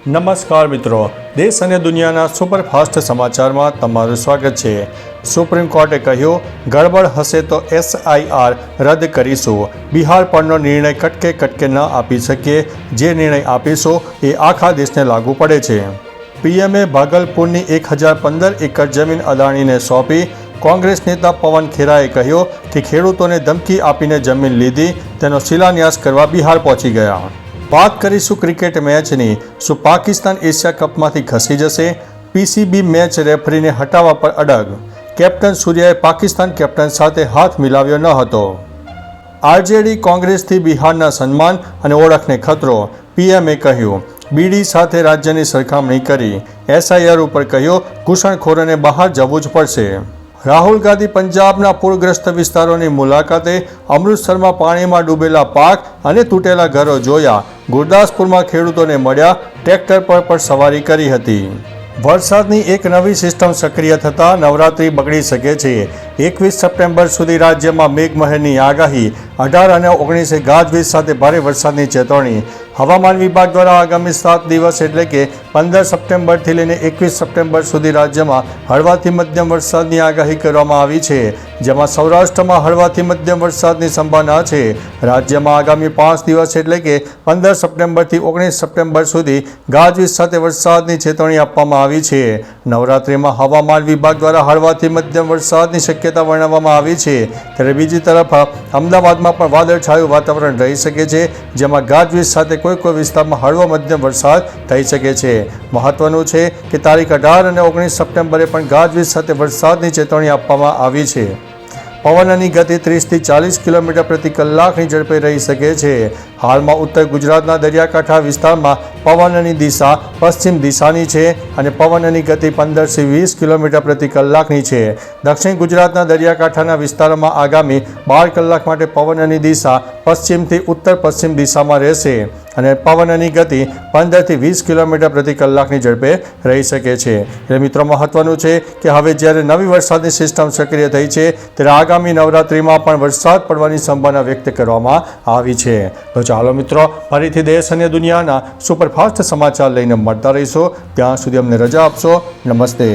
નમસ્કાર મિત્રો, દેશ અને દુનિયાના સુપરફાસ્ટ સમાચારમાં તમારું સ્વાગત છે। સુપ્રીમ કોર્ટે કહ્યું, ગડબડ હશે તો SIR રદ કરીશું। બિહાર પરનો નિર્ણય કટકે કટકે ન આપી શકીએ, જે નિર્ણય આપીશું એ આખા દેશને લાગુ પડે છે। પીએમએ ભાગલપુરની 1015 એકર જમીન અદાણીને સોંપી। કોંગ્રેસ નેતા પવન ખેરાએ કહ્યું કે ખેડૂતોને ધમકી આપીને જમીન લીધી, તેનો શિલાન્યાસ કરવા બિહાર પહોંચી ગયા। વાત કરીશું ક્રિકેટ મેચની। શું પાકિસ્તાન એશિયા કપમાંથી ખસી જશે? PCB મેચ રેફરીને હટાવવા પર અડગ। કેપ્ટન સૂર્યાએ પાકિસ્તાન કેપ્ટન સાથે હાથ મિલાવ્યો ન હતો। RJD કોંગ્રેસથી બિહારના સન્માન અને ઓળખને ખતરો, પીએમએ કહ્યું। બીડી સાથે રાજ્યની સરખામણી કરી। SIR ઉપર કહ્યું, ઘૂસણખોરોને બહાર જવું જ પડશે। રાહુલ ગાંધી પંજાબના પૂરગ્રસ્ત વિસ્તારોની મુલાકાતે। અમૃતસરમાં પાણીમાં ડૂબેલા પાક અને તૂટેલા ઘરો જોયા। ગુરદાસપુરમાં ખેડૂતોને મળ્યા, ટ્રેક્ટર પર પણ સવારી કરી હતી। વરસાદની એક નવી સિસ્ટમ સક્રિય થતાં નવરાત્રિ બગડી શકે છે। 21 સપ્ટેમ્બર સુધી રાજ્યમાં મેઘમહેરની આગાહી। 18 અને 19 ગાજવીજ સાથે ભારે વરસાદની ચેતવણી। હવામાન વિભાગ દ્વારા આગામી 7 દિવસ એટલે કે 15 સપ્ટેમ્બરથી લઈને 21 સપ્ટેમ્બર સુધી રાજ્યમાં હળવાથી મધ્યમ વરસાદની આગાહી કરવામાં આવી છે, જેમાં સૌરાષ્ટ્રમાં હળવાથી મધ્યમ વરસાદની સંભાવના છે। રાજ્યમાં આગામી 5 દિવસ એટલે કે 15 સપ્ટેમ્બરથી 19 સપ્ટેમ્બર સુધી ગાજવીજ સાથે વરસાદની ચેતવણી આપવામાં આવી છે। નવરાત્રિમાં હવામાન વિભાગ દ્વારા હળવાથી મધ્યમ વરસાદની શક્યતા વર્ણવવામાં આવી છે, ત્યારે બીજી તરફ અમદાવાદમાં પણ વાદળછાયું વાતાવરણ રહી શકે છે, જેમાં ગાજવીજ સાથે કોઈ વિસ્તારમાં હળવો મધ્યમ વરસાદ થઈ શકે છે। મહત્વનું છે કે તારીખ 18 અને 19 સપ્ટેમ્બરે પણ ગાજવીજ સાથે વરસાદની ચેતવણી આપવામાં આવી છે। પવનની ગતિ 30થી 40 કિલોમીટર પ્રતિ કલાકની ઝડપે રહી શકે છે। હાલમાં ઉત્તર ગુજરાતના દરિયાકાંઠા વિસ્તારમાં પવનની દિશા પશ્ચિમ દિશાની છે અને પવનની ગતિ 15થી 20 કિલોમીટર પ્રતિ કલાકની છે। દક્ષિણ ગુજરાતના દરિયાકાંઠાના વિસ્તારોમાં આગામી 12 કલાક માટે પવનની દિશા પશ્ચિમથી ઉત્તર પશ્ચિમ દિશામાં રહેશે અને પવનની ગતિ 15થી 20 કિલોમીટર પ્રતિ કલાકની ઝડપે રહી શકે છે। એટલે મિત્રો, મહત્વનું છે કે હવે જ્યારે નવી વરસાદની સિસ્ટમ સક્રિય થઈ છે, ત્યારે આગામી નવરાત્રિમાં પણ વરસાદ પડવાની સંભાવના વ્યક્ત કરવામાં આવી છે। તો ચાલો મિત્રો, ફરીથી દેશ અને દુનિયાના સુપરફાસ્ટ સમાચાર લઈને મળતા રહીશું। ત્યાં સુધી અમને રજા આપશો। નમસ્તે।